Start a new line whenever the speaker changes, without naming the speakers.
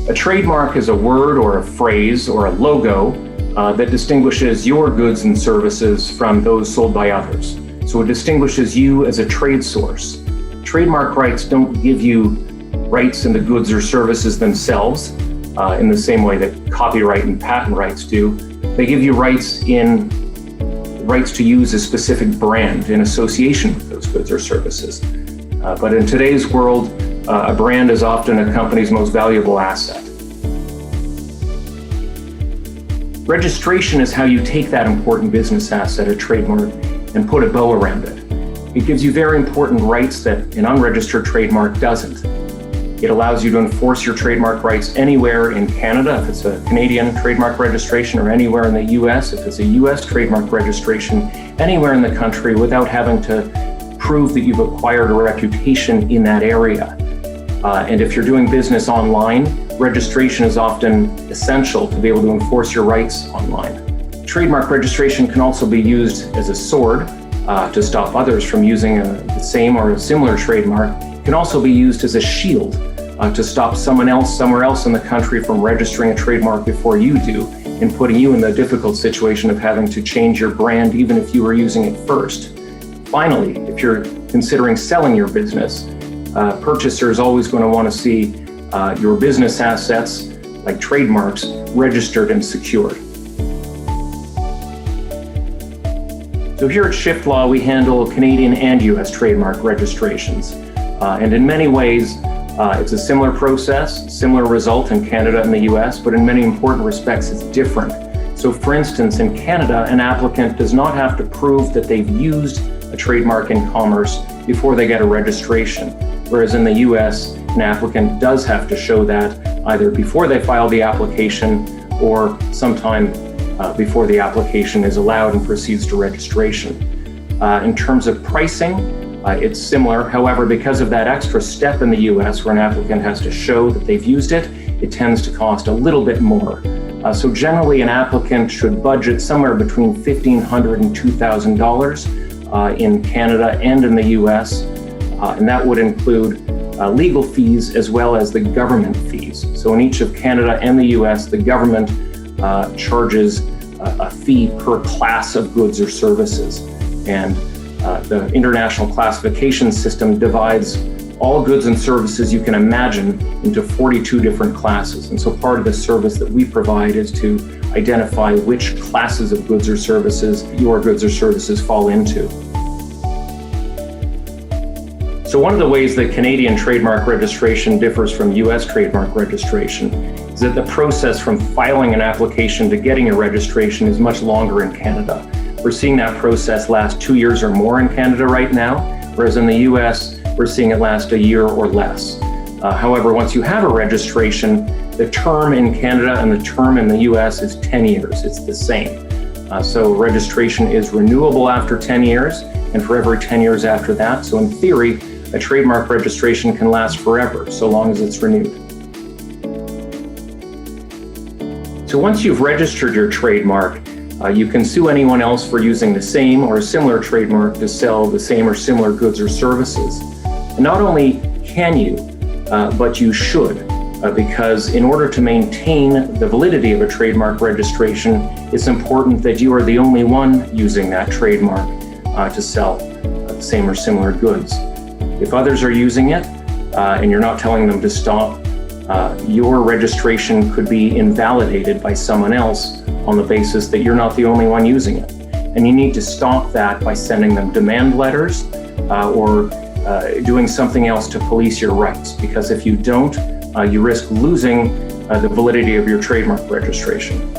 A trademark is a word or a phrase or a logo that distinguishes your goods and services from those sold by others. So it distinguishes you as a trade source. Trademark rights don't give you rights in the goods or services themselves in the same way that copyright and patent rights do. They give you rights to use a specific brand in association with those goods or services. But in today's world, a brand is often a company's most valuable asset. Registration is how you take that important business asset, a trademark, and put a bow around it. It gives you very important rights that an unregistered trademark doesn't. It allows you to enforce your trademark rights anywhere in Canada, if it's a Canadian trademark registration, or anywhere in the US, if it's a US trademark registration, anywhere in the country without having to prove that you've acquired a reputation in that area. And if you're doing business online, registration is often essential to be able to enforce your rights online. Trademark registration can also be used as a sword to stop others from using the same or a similar trademark. It can also be used as a shield to stop someone else somewhere else in the country from registering a trademark before you do, and putting you in the difficult situation of having to change your brand even if you were using it first. Finally, if you're considering selling your business, purchaser is always going to want to see your business assets, like trademarks, registered and secured. So here at Shift Law, we handle Canadian and US trademark registrations. And in many ways, it's a similar process, similar result in Canada and the US, but in many important respects, it's different. So for instance, in Canada, an applicant does not have to prove that they've used a trademark in commerce before they get a registration. Whereas in the US, an applicant does have to show that either before they file the application or sometime before the application is allowed and proceeds to registration. In terms of pricing, it's similar. However, because of that extra step in the US where an applicant has to show that they've used it, it tends to cost a little bit more. So generally, an applicant should budget somewhere between $1,500 and $2,000 in Canada and in the US. And that would include legal fees as well as the government fees. So in each of Canada and the US, the government charges a fee per class of goods or services. And the international classification system divides all goods and services you can imagine into 42 different classes. And so part of the service that we provide is to identify which classes of goods or services your goods or services fall into. So one of the ways that Canadian trademark registration differs from US trademark registration is that the process from filing an application to getting a registration is much longer in Canada. We're seeing that process last 2 years or more in Canada right now, whereas in the US, we're seeing it last a year or less. However, once you have a registration, the term in Canada and the term in the US is 10 years. It's the same. So registration is renewable after 10 years and for every 10 years after that. So in theory, a trademark registration can last forever, so long as it's renewed. So once you've registered your trademark, you can sue anyone else for using the same or a similar trademark to sell the same or similar goods or services. And not only can you, but you should, because in order to maintain the validity of a trademark registration, it's important that you are the only one using that trademark to sell the same or similar goods. If others are using it and you're not telling them to stop, your registration could be invalidated by someone else on the basis that you're not the only one using it. And you need to stop that by sending them demand letters or doing something else to police your rights. Because if you don't, you risk losing the validity of your trademark registration.